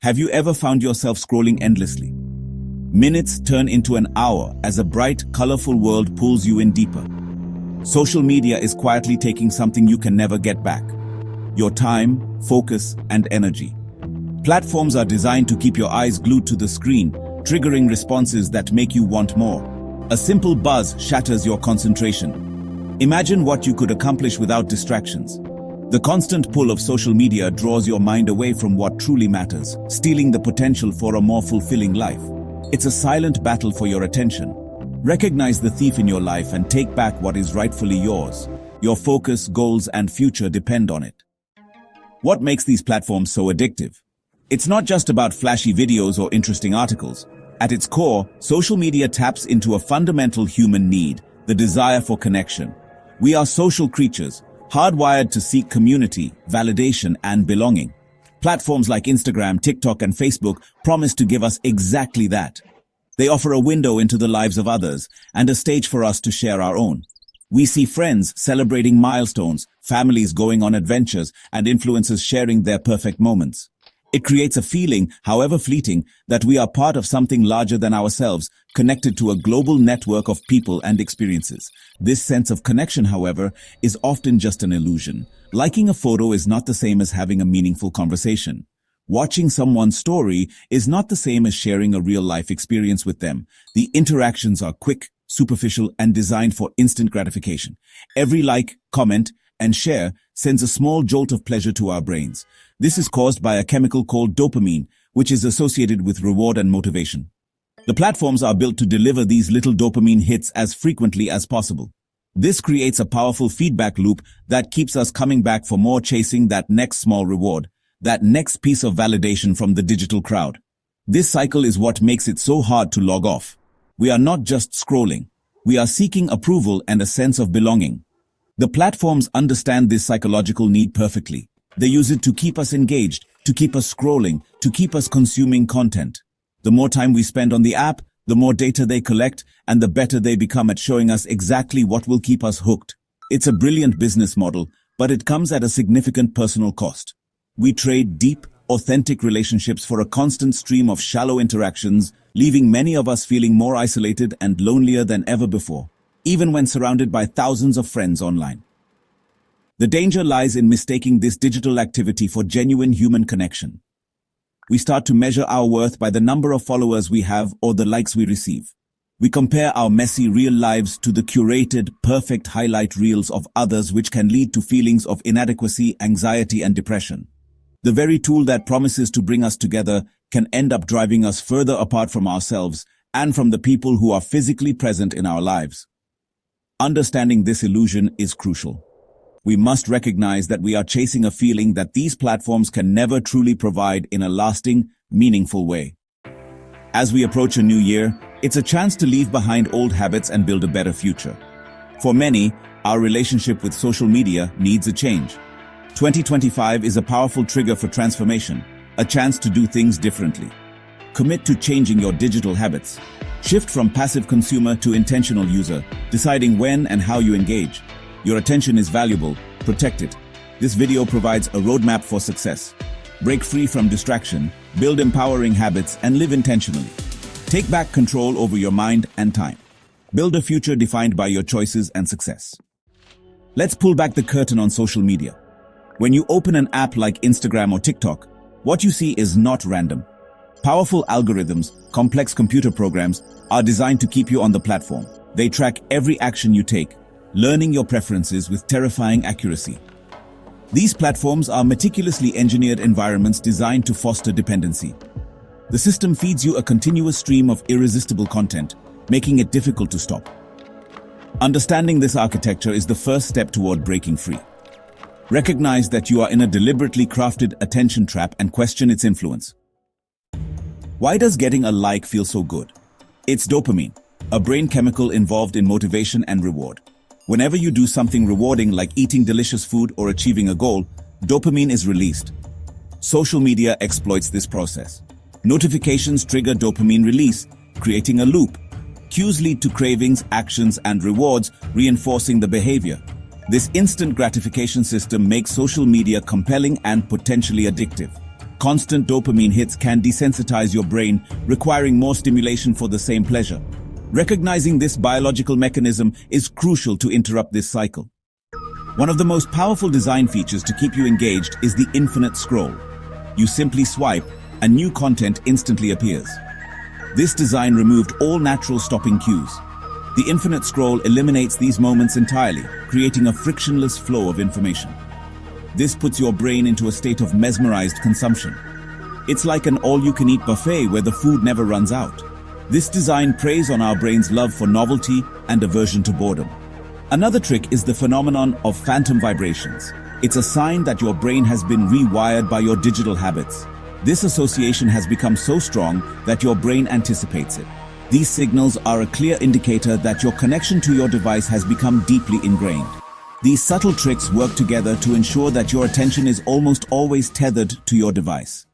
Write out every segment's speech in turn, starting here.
Have you ever found yourself scrolling endlessly? Minutes turn into an hour as a bright, colorful world pulls you in deeper. Social media is quietly taking something you can never get back: your time, focus, and energy. Platforms are designed to keep your eyes glued to the screen, triggering responses that make you want more. A simple buzz shatters your concentration. Imagine what you could accomplish without distractions. The constant pull of social media draws your mind away from what truly matters, stealing the potential for a more fulfilling life. It's a silent battle for your attention. Recognize the thief in your life and take back what is rightfully yours. Your focus, goals, and future depend on it. What makes these platforms so addictive? It's not just about flashy videos or interesting articles. At its core, social media taps into a fundamental human need: the desire for connection. We are social creatures, hardwired to seek community, validation, and belonging. Platforms like Instagram, TikTok, and Facebook promise to give us exactly that. They offer a window into the lives of others and a stage for us to share our own. We see friends celebrating milestones, families going on adventures, and influencers sharing their perfect moments. It creates a feeling, however fleeting, that we are part of something larger than ourselves, connected to a global network of people and experiences. This sense of connection, however, is often just an illusion. Liking a photo is not the same as having a meaningful conversation. Watching someone's story is not the same as sharing a real-life experience with them. The interactions are quick, superficial, and designed for instant gratification. Every like, comment, and share sends a small jolt of pleasure to our brains. This is caused by a chemical called dopamine, which is associated with reward and motivation. The platforms are built to deliver these little dopamine hits as frequently as possible. This creates a powerful feedback loop that keeps us coming back for more, chasing that next small reward, that next piece of validation from the digital crowd. This cycle is what makes it so hard to log off. We are not just scrolling. We are seeking approval and a sense of belonging. The platforms understand this psychological need perfectly. They use it to keep us engaged, to keep us scrolling, to keep us consuming content. The more time we spend on the app, the more data they collect, and the better they become at showing us exactly what will keep us hooked. It's a brilliant business model, but it comes at a significant personal cost. We trade deep, authentic relationships for a constant stream of shallow interactions, leaving many of us feeling more isolated and lonelier than ever before, even when surrounded by thousands of friends online. The danger lies in mistaking this digital activity for genuine human connection. We start to measure our worth by the number of followers we have or the likes we receive. We compare our messy real lives to the curated, perfect highlight reels of others, which can lead to feelings of inadequacy, anxiety, and depression. The very tool that promises to bring us together can end up driving us further apart from ourselves and from the people who are physically present in our lives. Understanding this illusion is crucial. We must recognize that we are chasing a feeling that these platforms can never truly provide in a lasting, meaningful way. As we approach a new year, it's a chance to leave behind old habits and build a better future. For many, our relationship with social media needs a change. 2025 is a powerful trigger for transformation, a chance to do things differently. Commit to changing your digital habits. Shift from passive consumer to intentional user, deciding when and how you engage. Your attention is valuable, protect it. This video provides a roadmap for success. Break free from distraction, build empowering habits, and live intentionally. Take back control over your mind and time. Build a future defined by your choices and success. Let's pull back the curtain on social media. When you open an app like Instagram or TikTok, what you see is not random. Powerful algorithms, complex computer programs, are designed to keep you on the platform. They track every action you take, learning your preferences with terrifying accuracy. These platforms are meticulously engineered environments designed to foster dependency. The system feeds you a continuous stream of irresistible content, making it difficult to stop. Understanding this architecture is the first step toward breaking free. Recognize that you are in a deliberately crafted attention trap and question its influence. Why does getting a like feel so good? It's dopamine, a brain chemical involved in motivation and reward. Whenever you do something rewarding like eating delicious food or achieving a goal, dopamine is released. Social media exploits this process. Notifications trigger dopamine release, creating a loop. Cues lead to cravings, actions, and rewards, reinforcing the behavior. This instant gratification system makes social media compelling and potentially addictive. Constant dopamine hits can desensitize your brain, requiring more stimulation for the same pleasure. Recognizing this biological mechanism is crucial to interrupt this cycle. One of the most powerful design features to keep you engaged is the infinite scroll. You simply swipe, and new content instantly appears. This design removed all natural stopping cues. The infinite scroll eliminates these moments entirely, creating a frictionless flow of information. This puts your brain into a state of mesmerized consumption. It's like an all-you-can-eat buffet where the food never runs out. This design preys on our brain's love for novelty and aversion to boredom. Another trick is the phenomenon of phantom vibrations. It's a sign that your brain has been rewired by your digital habits. This association has become so strong that your brain anticipates it. These signals are a clear indicator that your connection to your device has become deeply ingrained. These subtle tricks work together to ensure that your attention is almost always tethered to your device.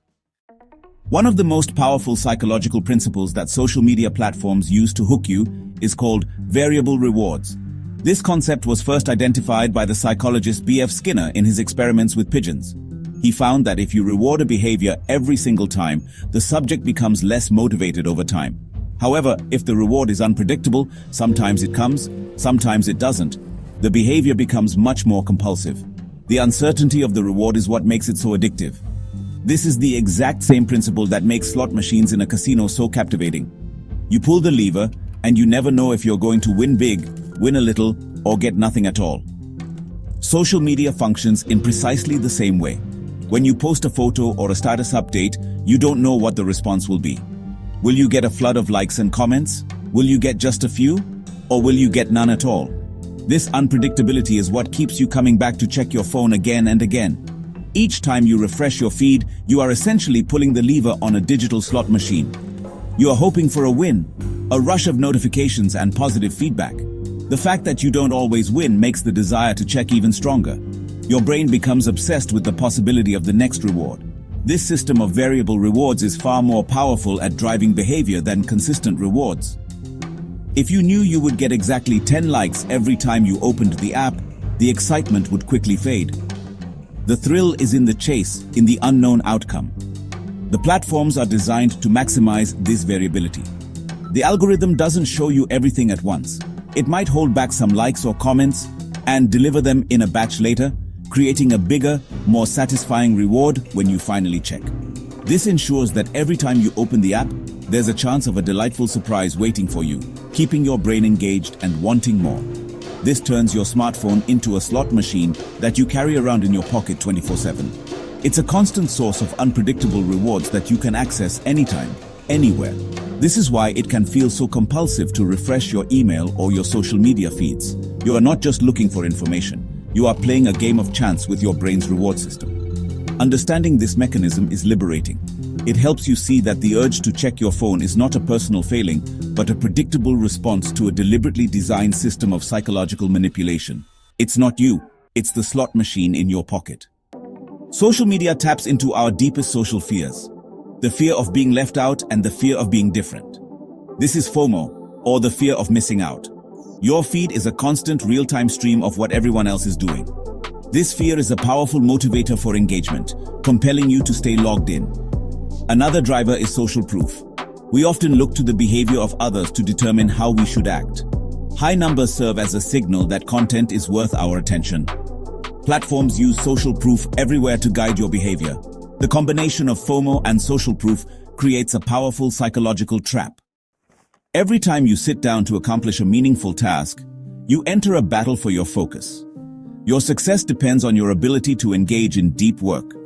One of the most powerful psychological principles that social media platforms use to hook you is called variable rewards. This concept was first identified by the psychologist B.F. Skinner in his experiments with pigeons. He found that if you reward a behavior every single time, the subject becomes less motivated over time. However, if the reward is unpredictable, sometimes it comes, sometimes it doesn't, the behavior becomes much more compulsive. The uncertainty of the reward is what makes it so addictive. This is the exact same principle that makes slot machines in a casino so captivating. You pull the lever, and you never know if you're going to win big, win a little, or get nothing at all. Social media functions in precisely the same way. When you post a photo or a status update, you don't know what the response will be. Will you get a flood of likes and comments? Will you get just a few? Or will you get none at all? This unpredictability is what keeps you coming back to check your phone again and again. Each time you refresh your feed, you are essentially pulling the lever on a digital slot machine. You are hoping for a win, a rush of notifications and positive feedback. The fact that you don't always win makes the desire to check even stronger. Your brain becomes obsessed with the possibility of the next reward. This system of variable rewards is far more powerful at driving behavior than consistent rewards. If you knew you would get exactly 10 likes every time you opened the app, the excitement would quickly fade. The thrill is in the chase, in the unknown outcome. The platforms are designed to maximize this variability. The algorithm doesn't show you everything at once. It might hold back some likes or comments and deliver them in a batch later, creating a bigger, more satisfying reward when you finally check. This ensures that every time you open the app, there's a chance of a delightful surprise waiting for you, keeping your brain engaged and wanting more. This turns your smartphone into a slot machine that you carry around in your pocket 24/7. It's a constant source of unpredictable rewards that you can access anytime, anywhere. This is why it can feel so compulsive to refresh your email or your social media feeds. You are not just looking for information. You are playing a game of chance with your brain's reward system. Understanding this mechanism is liberating. It helps you see that the urge to check your phone is not a personal failing, but a predictable response to a deliberately designed system of psychological manipulation. It's not you, it's the slot machine in your pocket. Social media taps into our deepest social fears. The fear of being left out and the fear of being different. This is FOMO, or the fear of missing out. Your feed is a constant real-time stream of what everyone else is doing. This fear is a powerful motivator for engagement, compelling you to stay logged in. Another driver is social proof. We often look to the behavior of others to determine how we should act. High numbers serve as a signal that content is worth our attention. Platforms use social proof everywhere to guide your behavior. The combination of FOMO and social proof creates a powerful psychological trap. Every time you sit down to accomplish a meaningful task, you enter a battle for your focus. Your success depends on your ability to engage in deep work.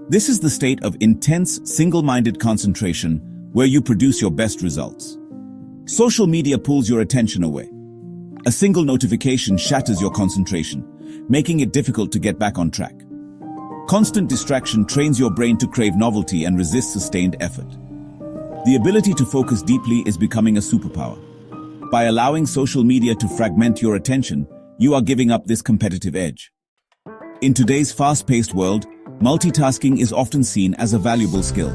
This is the state of intense, single-minded concentration where you produce your best results. Social media pulls your attention away. A single notification shatters your concentration, making it difficult to get back on track. Constant distraction trains your brain to crave novelty and resist sustained effort. The ability to focus deeply is becoming a superpower. By allowing social media to fragment your attention, you are giving up this competitive edge. In today's fast-paced world, multitasking is often seen as a valuable skill.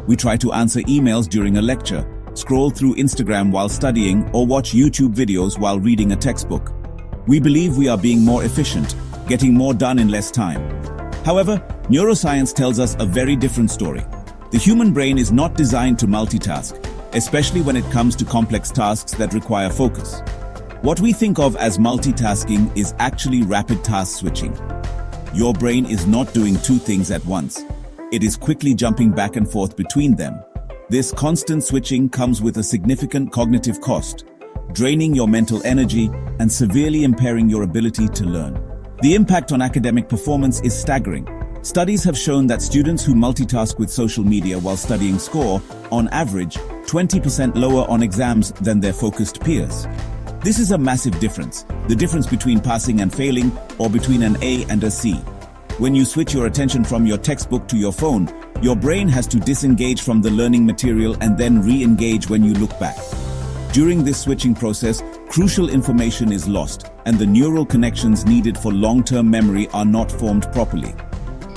We try to answer emails during a lecture, scroll through Instagram while studying, or watch YouTube videos while reading a textbook. We believe we are being more efficient, getting more done in less time. However, neuroscience tells us a very different story. The human brain is not designed to multitask, especially when it comes to complex tasks that require focus. What we think of as multitasking is actually rapid task switching. Your brain is not doing two things at once. It is quickly jumping back and forth between them. This constant switching comes with a significant cognitive cost, draining your mental energy and severely impairing your ability to learn. The impact on academic performance is staggering. Studies have shown that students who multitask with social media while studying score, on average, 20% lower on exams than their focused peers. This is a massive difference, the difference between passing and failing, or between an A and a C. When you switch your attention from your textbook to your phone, your brain has to disengage from the learning material and then re-engage when you look back. During this switching process, crucial information is lost, and the neural connections needed for long-term memory are not formed properly.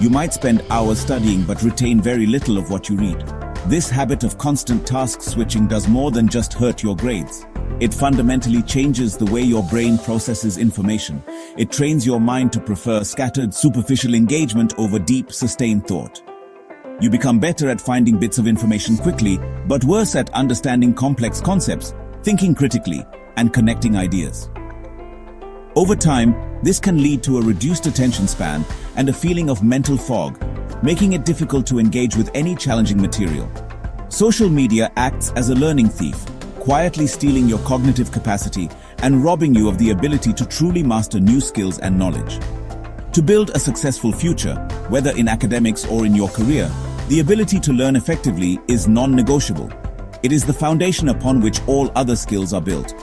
You might spend hours studying but retain very little of what you read. This habit of constant task switching does more than just hurt your grades. It fundamentally changes the way your brain processes information. It trains your mind to prefer scattered, superficial engagement over deep, sustained thought. You become better at finding bits of information quickly, but worse at understanding complex concepts, thinking critically, and connecting ideas. Over time, this can lead to a reduced attention span and a feeling of mental fog, making it difficult to engage with any challenging material. Social media acts as a learning thief, quietly stealing your cognitive capacity and robbing you of the ability to truly master new skills and knowledge. To build a successful future, whether in academics or in your career, the ability to learn effectively is non-negotiable. It is the foundation upon which all other skills are built.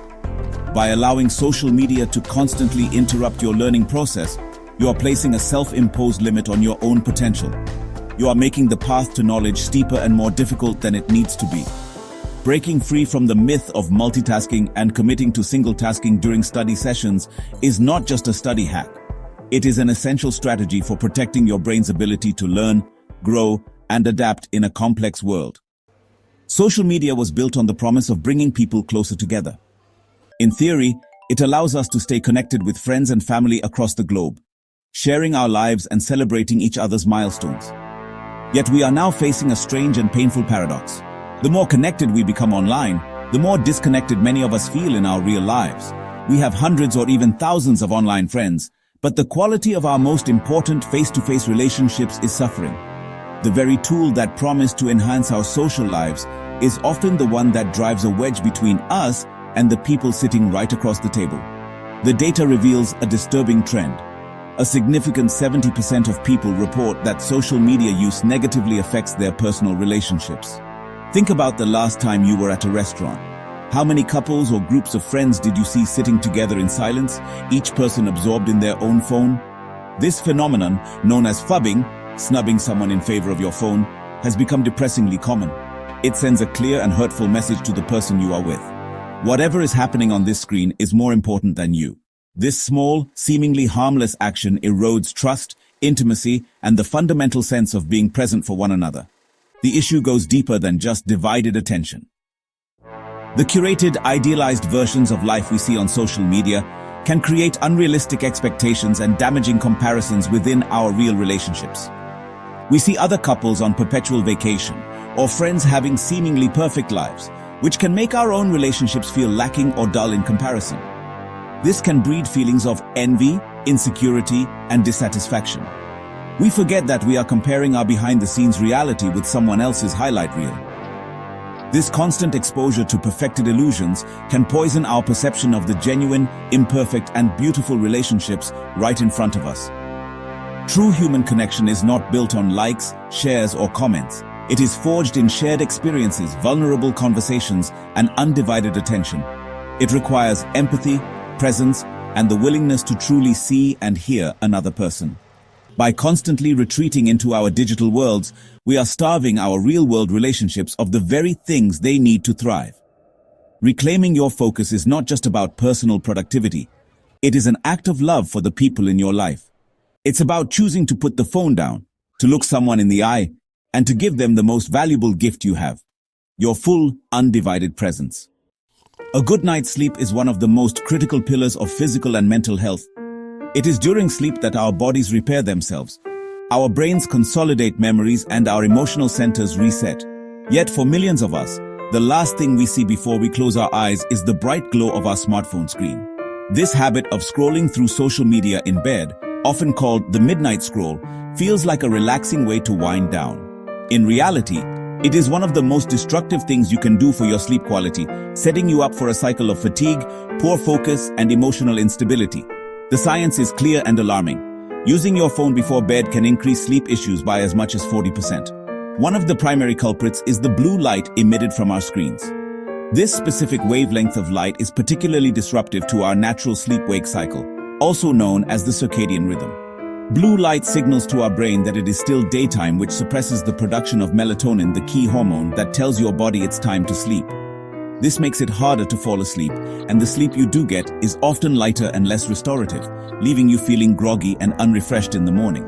By allowing social media to constantly interrupt your learning process, you are placing a self-imposed limit on your own potential. You are making the path to knowledge steeper and more difficult than it needs to be. Breaking free from the myth of multitasking and committing to single-tasking during study sessions is not just a study hack. It is an essential strategy for protecting your brain's ability to learn, grow, and adapt in a complex world. Social media was built on the promise of bringing people closer together. In theory, it allows us to stay connected with friends and family across the globe, sharing our lives and celebrating each other's milestones. Yet we are now facing a strange and painful paradox. The more connected we become online, the more disconnected many of us feel in our real lives. We have hundreds or even thousands of online friends, but the quality of our most important face-to-face relationships is suffering. The very tool that promised to enhance our social lives is often the one that drives a wedge between us and the people sitting right across the table. The data reveals a disturbing trend. A significant 70% of people report that social media use negatively affects their personal relationships. Think about the last time you were at a restaurant. How many couples or groups of friends did you see sitting together in silence, each person absorbed in their own phone? This phenomenon, known as phubbing, snubbing someone in favor of your phone, has become depressingly common. It sends a clear and hurtful message to the person you are with. Whatever is happening on this screen is more important than you. This small, seemingly harmless action erodes trust, intimacy, and the fundamental sense of being present for one another. The issue goes deeper than just divided attention. The curated, idealized versions of life we see on social media can create unrealistic expectations and damaging comparisons within our real relationships. We see other couples on perpetual vacation, or friends having seemingly perfect lives, which can make our own relationships feel lacking or dull in comparison. This can breed feelings of envy, insecurity, and dissatisfaction. We forget that we are comparing our behind-the-scenes reality with someone else's highlight reel. This constant exposure to perfected illusions can poison our perception of the genuine, imperfect, and beautiful relationships right in front of us. True human connection is not built on likes, shares, or comments. It is forged in shared experiences, vulnerable conversations, and undivided attention. It requires empathy, presence, and the willingness to truly see and hear another person. By constantly retreating into our digital worlds, we are starving our real-world relationships of the very things they need to thrive. Reclaiming your focus is not just about personal productivity. It is an act of love for the people in your life. It's about choosing to put the phone down, to look someone in the eye, and to give them the most valuable gift you have, your full, undivided presence. A good night's sleep is one of the most critical pillars of physical and mental health. It is during sleep that our bodies repair themselves. Our brains consolidate memories and our emotional centers reset. Yet for millions of us, the last thing we see before we close our eyes is the bright glow of our smartphone screen. This habit of scrolling through social media in bed, often called the midnight scroll, feels like a relaxing way to wind down. In reality, it is one of the most destructive things you can do for your sleep quality, setting you up for a cycle of fatigue, poor focus, and emotional instability. The science is clear and alarming. Using your phone before bed can increase sleep issues by as much as 40%. One of the primary culprits is the blue light emitted from our screens. This specific wavelength of light is particularly disruptive to our natural sleep-wake cycle, also known as the circadian rhythm. Blue light signals to our brain that it is still daytime, which suppresses the production of melatonin, the key hormone that tells your body it's time to sleep. This makes it harder to fall asleep, and the sleep you do get is often lighter and less restorative, leaving you feeling groggy and unrefreshed in the morning.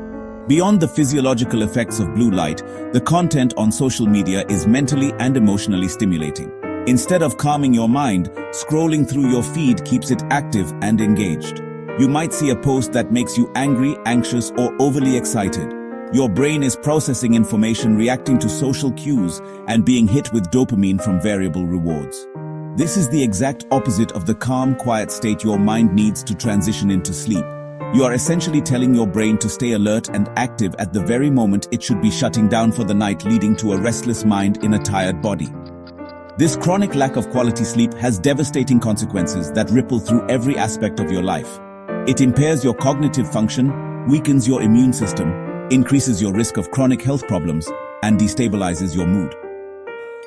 Beyond the physiological effects of blue light, the content on social media is mentally and emotionally stimulating. Instead of calming your mind, scrolling through your feed keeps it active and engaged. You might see a post that makes you angry, anxious, or overly excited. Your brain is processing information, reacting to social cues, and being hit with dopamine from variable rewards. This is the exact opposite of the calm, quiet state your mind needs to transition into sleep. You are essentially telling your brain to stay alert and active at the very moment it should be shutting down for the night, leading to a restless mind in a tired body. This chronic lack of quality sleep has devastating consequences that ripple through every aspect of your life. It impairs your cognitive function, weakens your immune system, increases your risk of chronic health problems, and destabilizes your mood.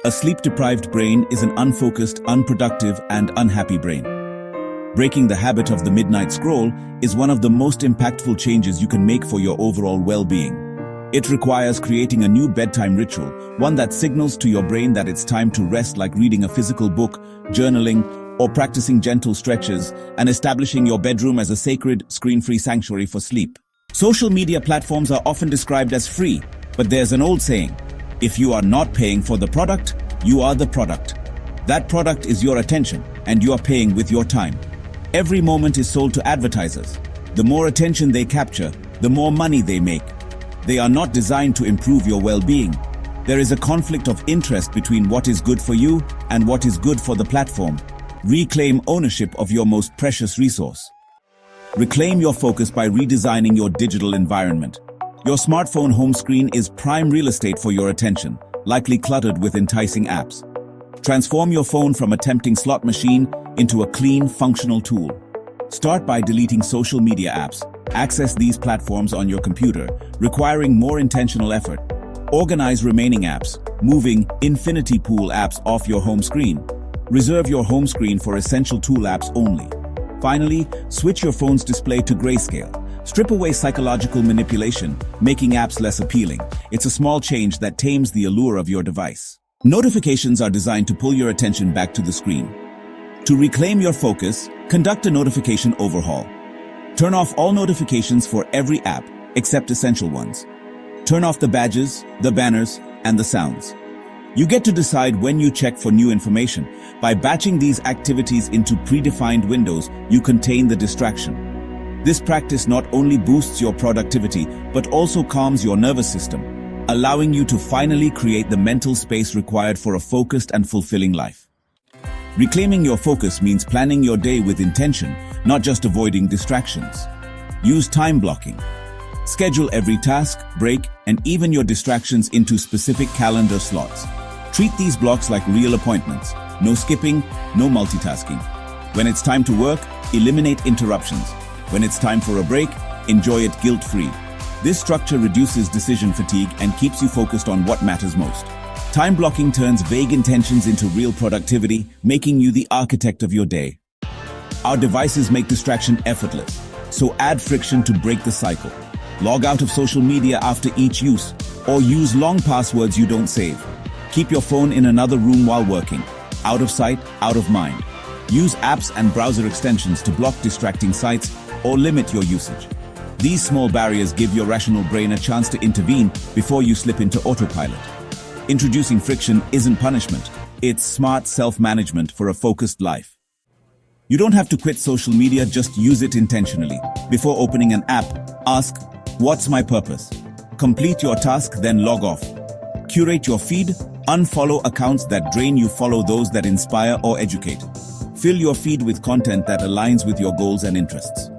A sleep-deprived brain is an unfocused, unproductive, and unhappy brain. Breaking the habit of the midnight scroll is one of the most impactful changes you can make for your overall well-being. It requires creating a new bedtime ritual, one that signals to your brain that it's time to rest, like reading a physical book, journaling, or practicing gentle stretches, and establishing your bedroom as a sacred, screen-free sanctuary for sleep. Social media platforms are often described as free, but there's an old saying: if you are not paying for the product, you are the product. That product is your attention, and you are paying with your time. Every moment is sold to advertisers. The more attention they capture, the more money they make. They are not designed to improve your well-being. There is a conflict of interest between what is good for you and what is good for the platform. Reclaim ownership of your most precious resource. Reclaim your focus by redesigning your digital environment. Your smartphone home screen is prime real estate for your attention, likely cluttered with enticing apps. Transform your phone from a tempting slot machine into a clean, functional tool. Start by deleting social media apps. Access these platforms on your computer, requiring more intentional effort. Organize remaining apps, moving infinity pool apps off your home screen. Reserve your home screen for essential tool apps only. Finally, switch your phone's display to grayscale. Strip away psychological manipulation, making apps less appealing. It's a small change that tames the allure of your device. Notifications are designed to pull your attention back to the screen. To reclaim your focus, conduct a notification overhaul. Turn off all notifications for every app, except essential ones. Turn off the badges, the banners, and the sounds. You get to decide when you check for new information. By batching these activities into predefined windows, you contain the distraction. This practice not only boosts your productivity, but also calms your nervous system, allowing you to finally create the mental space required for a focused and fulfilling life. Reclaiming your focus means planning your day with intention, not just avoiding distractions. Use time blocking. Schedule every task, break, and even your distractions into specific calendar slots. Treat these blocks like real appointments. No skipping, no multitasking. When it's time to work, eliminate interruptions. When it's time for a break, enjoy it guilt-free. This structure reduces decision fatigue and keeps you focused on what matters most. Time blocking turns vague intentions into real productivity, making you the architect of your day. Our devices make distraction effortless, so add friction to break the cycle. Log out of social media after each use, or use long passwords you don't save. Keep your phone in another room while working. Out of sight, out of mind. Use apps and browser extensions to block distracting sites or limit your usage. These small barriers give your rational brain a chance to intervene before you slip into autopilot. Introducing friction isn't punishment. It's smart self-management for a focused life. You don't have to quit social media, just use it intentionally. Before opening an app, ask, what's my purpose? Complete your task, then log off. Curate your feed, unfollow accounts that drain you, follow those that inspire or educate. Fill your feed with content that aligns with your goals and interests.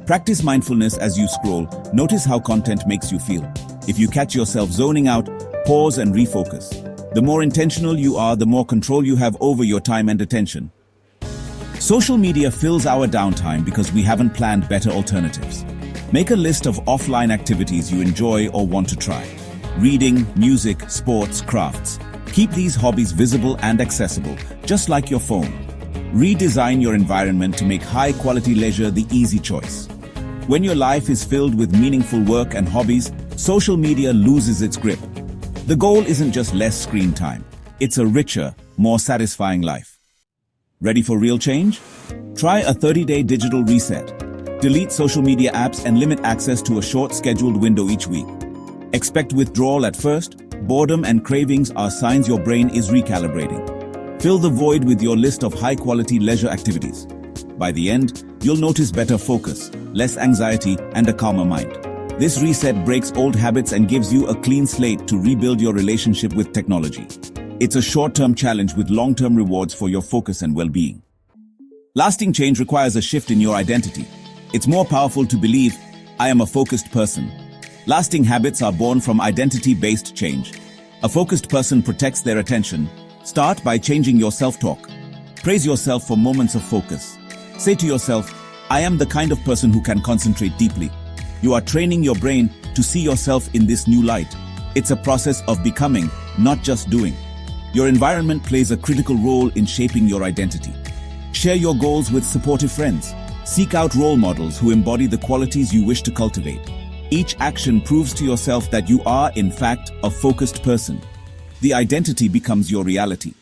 Practice mindfulness as you scroll. Notice how content makes you feel. If you catch yourself zoning out, pause and refocus. The more intentional you are, the more control you have over your time and attention. Social media fills our downtime because we haven't planned better alternatives. Make a list of offline activities you enjoy or want to try. Reading, music, sports, crafts. Keep these hobbies visible and accessible, just like your phone. Redesign your environment to make high-quality leisure the easy choice. When your life is filled with meaningful work and hobbies, social media loses its grip. The goal isn't just less screen time. It's a richer, more satisfying life. Ready for real change? Try a 30-day digital reset. Delete social media apps and limit access to a short scheduled window each week. Expect withdrawal at first. Boredom and cravings are signs your brain is recalibrating. Fill the void with your list of high-quality leisure activities. By the end, you'll notice better focus, less anxiety, and a calmer mind. This reset breaks old habits and gives you a clean slate to rebuild your relationship with technology. It's a short-term challenge with long-term rewards for your focus and well-being. Lasting change requires a shift in your identity. It's more powerful to believe, I am a focused person. Lasting habits are born from identity-based change. A focused person protects their attention. Start by changing your self-talk. Praise yourself for moments of focus. Say to yourself, I am the kind of person who can concentrate deeply. You are training your brain to see yourself in this new light. It's a process of becoming, not just doing. Your environment plays a critical role in shaping your identity. Share your goals with supportive friends. Seek out role models who embody the qualities you wish to cultivate. Each action proves to yourself that you are, in fact, a focused person. The identity becomes your reality.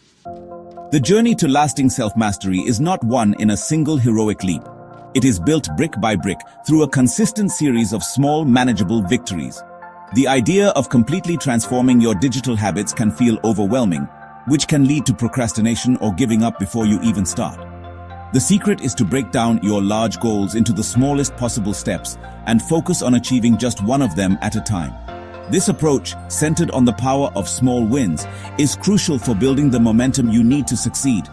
The journey to lasting self-mastery is not one in a single heroic leap. It is built brick by brick through a consistent series of small, manageable victories. The idea of completely transforming your digital habits can feel overwhelming, which can lead to procrastination or giving up before you even start. The secret is to break down your large goals into the smallest possible steps and focus on achieving just one of them at a time. This approach, centered on the power of small wins, is crucial for building the momentum you need to succeed.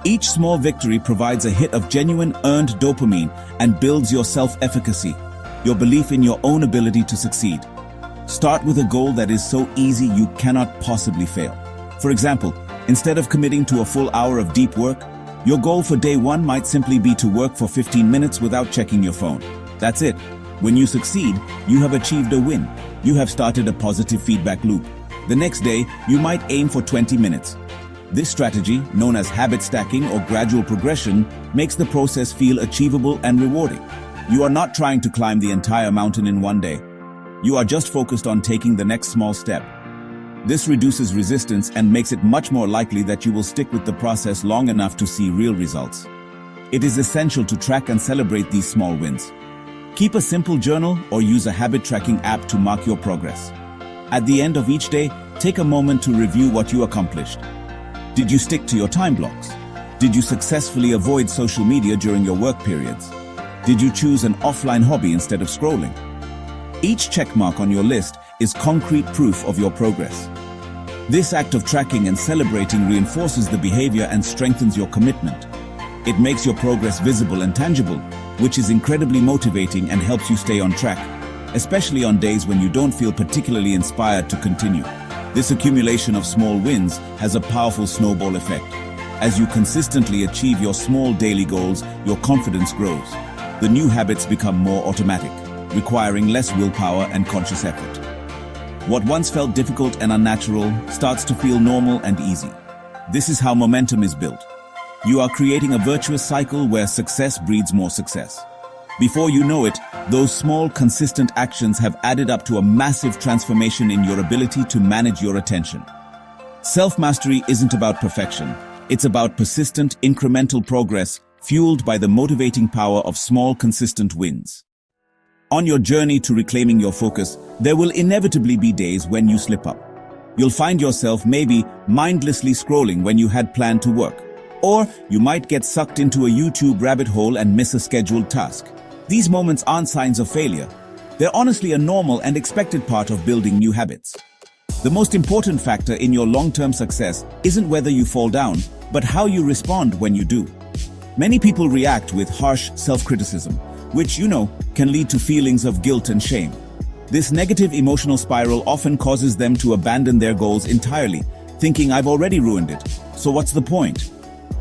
Each small victory provides a hit of genuine earned dopamine and builds your self-efficacy, your belief in your own ability to succeed. Start with a goal that is so easy you cannot possibly fail. For example, instead of committing to a full hour of deep work, your goal for day one might simply be to work for 15 minutes without checking your phone. That's it. When you succeed, you have achieved a win. You have started a positive feedback loop. The next day, you might aim for 20 minutes. This strategy, known as habit stacking or gradual progression, makes the process feel achievable and rewarding. You are not trying to climb the entire mountain in one day. You are just focused on taking the next small step. This reduces resistance and makes it much more likely that you will stick with the process long enough to see real results. It is essential to track and celebrate these small wins. Keep a simple journal or use a habit tracking app to mark your progress. At the end of each day, take a moment to review what you accomplished. Did you stick to your time blocks? Did you successfully avoid social media during your work periods? Did you choose an offline hobby instead of scrolling? Each checkmark on your list is concrete proof of your progress. This act of tracking and celebrating reinforces the behavior and strengthens your commitment. It makes your progress visible and tangible, which is incredibly motivating and helps you stay on track, especially on days when you don't feel particularly inspired to continue. This accumulation of small wins has a powerful snowball effect. As you consistently achieve your small daily goals, your confidence grows. The new habits become more automatic, requiring less willpower and conscious effort. What once felt difficult and unnatural starts to feel normal and easy. This is how momentum is built. You are creating a virtuous cycle where success breeds more success. Before you know it, those small, consistent actions have added up to a massive transformation in your ability to manage your attention. Self-mastery isn't about perfection. It's about persistent, incremental progress fueled by the motivating power of small, consistent wins. On your journey to reclaiming your focus, there will inevitably be days when you slip up. You'll find yourself maybe mindlessly scrolling when you had planned to work. Or you might get sucked into a YouTube rabbit hole and miss a scheduled task. These moments aren't signs of failure. They're honestly a normal and expected part of building new habits. The most important factor in your long-term success isn't whether you fall down, but how you respond when you do. Many people react with harsh self-criticism, which, can lead to feelings of guilt and shame. This negative emotional spiral often causes them to abandon their goals entirely, thinking I've already ruined it, so what's the point?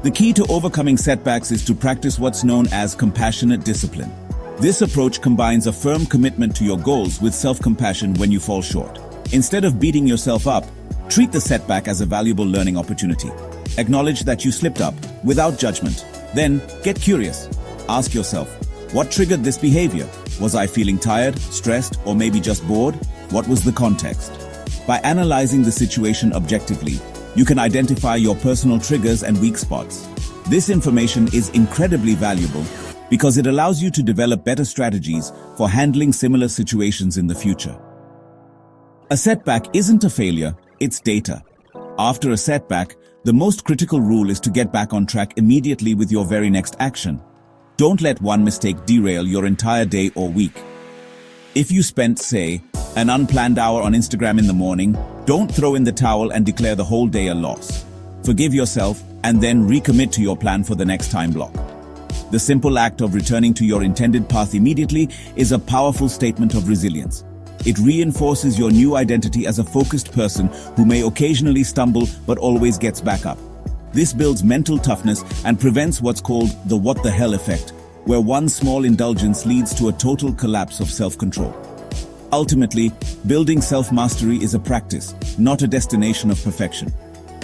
The key to overcoming setbacks is to practice what's known as compassionate discipline. This approach combines a firm commitment to your goals with self-compassion when you fall short. Instead of beating yourself up, treat the setback as a valuable learning opportunity. Acknowledge that you slipped up without judgment. Then, get curious. Ask yourself, what triggered this behavior? Was I feeling tired, stressed, or maybe just bored? What was the context? By analyzing the situation objectively, you can identify your personal triggers and weak spots. This information is incredibly valuable because it allows you to develop better strategies for handling similar situations in the future. A setback isn't a failure, it's data. After a setback, the most critical rule is to get back on track immediately with your very next action. Don't let one mistake derail your entire day or week. If you spent, say, an unplanned hour on Instagram in the morning, don't throw in the towel and declare the whole day a loss. Forgive yourself and then recommit to your plan for the next time block. The simple act of returning to your intended path immediately is a powerful statement of resilience. It reinforces your new identity as a focused person who may occasionally stumble but always gets back up. This builds mental toughness and prevents what's called the what the hell effect, where one small indulgence leads to a total collapse of self-control. Ultimately, building self-mastery is a practice, not a destination of perfection.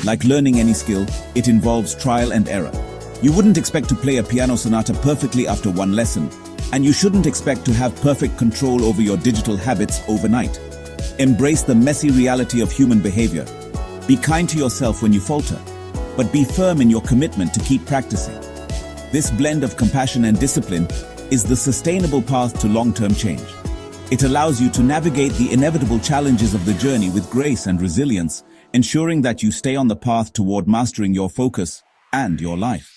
Like learning any skill, it involves trial and error. You wouldn't expect to play a piano sonata perfectly after one lesson, and you shouldn't expect to have perfect control over your digital habits overnight. Embrace the messy reality of human behavior. Be kind to yourself when you falter, but be firm in your commitment to keep practicing. This blend of compassion and discipline is the sustainable path to long-term change. It allows you to navigate the inevitable challenges of the journey with grace and resilience, ensuring that you stay on the path toward mastering your focus and your life.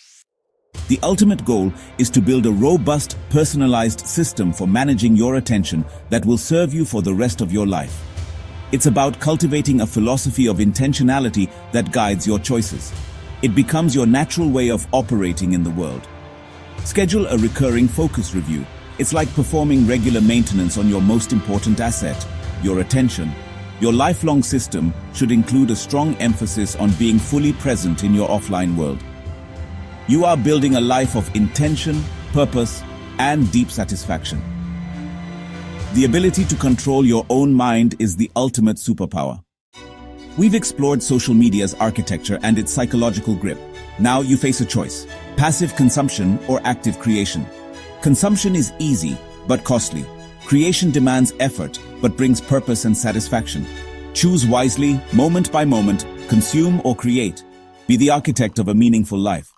The ultimate goal is to build a robust, personalized system for managing your attention that will serve you for the rest of your life. It's about cultivating a philosophy of intentionality that guides your choices. It becomes your natural way of operating in the world. Schedule a recurring focus review. It's like performing regular maintenance on your most important asset, your attention. Your lifelong system should include a strong emphasis on being fully present in your offline world. You are building a life of intention, purpose, and deep satisfaction. The ability to control your own mind is the ultimate superpower. We've explored social media's architecture and its psychological grip. Now you face a choice: passive consumption or active creation. Consumption is easy, but costly. Creation demands effort, but brings purpose and satisfaction. Choose wisely, moment by moment, consume or create. Be the architect of a meaningful life.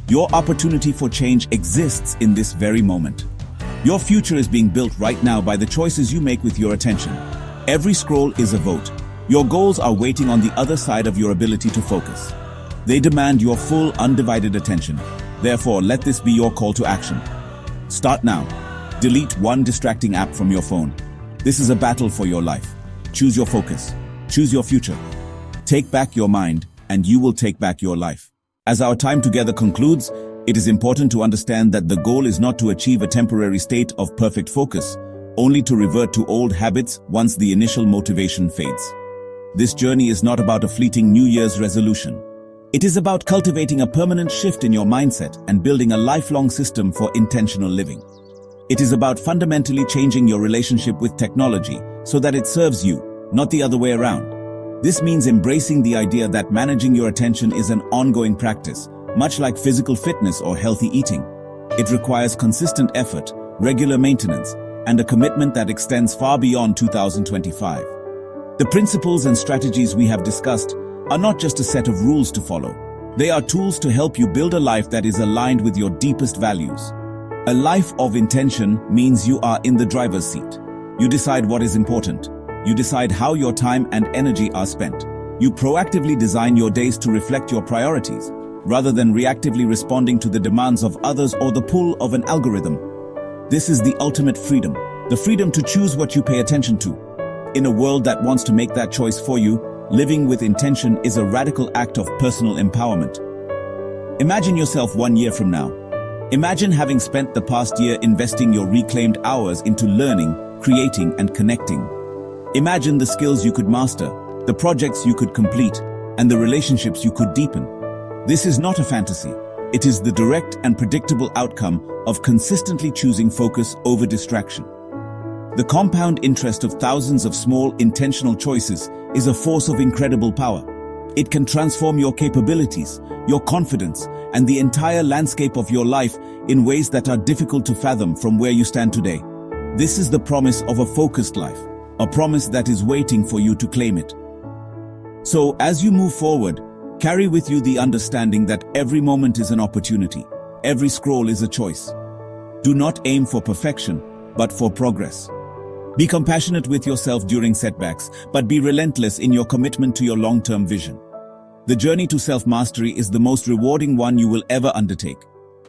Your opportunity for change exists in this very moment. Your future is being built right now by the choices you make with your attention. Every scroll is a vote. Your goals are waiting on the other side of your ability to focus. They demand your full, undivided attention. Therefore, let this be your call to action. Start now. Delete one distracting app from your phone. This is a battle for your life. Choose your focus. Choose your future. Take back your mind, and you will take back your life. As our time together concludes, it is important to understand that the goal is not to achieve a temporary state of perfect focus, only to revert to old habits once the initial motivation fades. This journey is not about a fleeting New Year's resolution. It is about cultivating a permanent shift in your mindset and building a lifelong system for intentional living. It is about fundamentally changing your relationship with technology so that it serves you, not the other way around. This means embracing the idea that managing your attention is an ongoing practice, much like physical fitness or healthy eating. It requires consistent effort, regular maintenance, and a commitment that extends far beyond 2025. The principles and strategies we have discussed are not just a set of rules to follow. They are tools to help you build a life that is aligned with your deepest values. A life of intention means you are in the driver's seat. You decide what is important. You decide how your time and energy are spent. You proactively design your days to reflect your priorities, rather than reactively responding to the demands of others or the pull of an algorithm. This is the ultimate freedom, the freedom to choose what you pay attention to. In a world that wants to make that choice for you, living with intention is a radical act of personal empowerment. Imagine yourself 1 year from now. Imagine having spent the past year investing your reclaimed hours into learning, creating, and connecting. Imagine the skills you could master, the projects you could complete, and the relationships you could deepen. This is not a fantasy. It is the direct and predictable outcome of consistently choosing focus over distraction. The compound interest of thousands of small, intentional choices is a force of incredible power. It can transform your capabilities, your confidence, and the entire landscape of your life in ways that are difficult to fathom from where you stand today. This is the promise of a focused life, a promise that is waiting for you to claim it. So, as you move forward, carry with you the understanding that every moment is an opportunity, every scroll is a choice. Do not aim for perfection, but for progress. Be compassionate with yourself during setbacks, but be relentless in your commitment to your long-term vision. The journey to self-mastery is the most rewarding one you will ever undertake.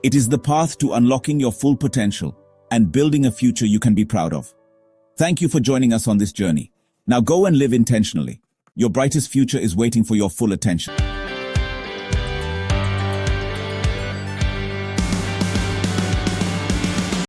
It is the path to unlocking your full potential and building a future you can be proud of. Thank you for joining us on this journey. Now go and live intentionally. Your brightest future is waiting for your full attention.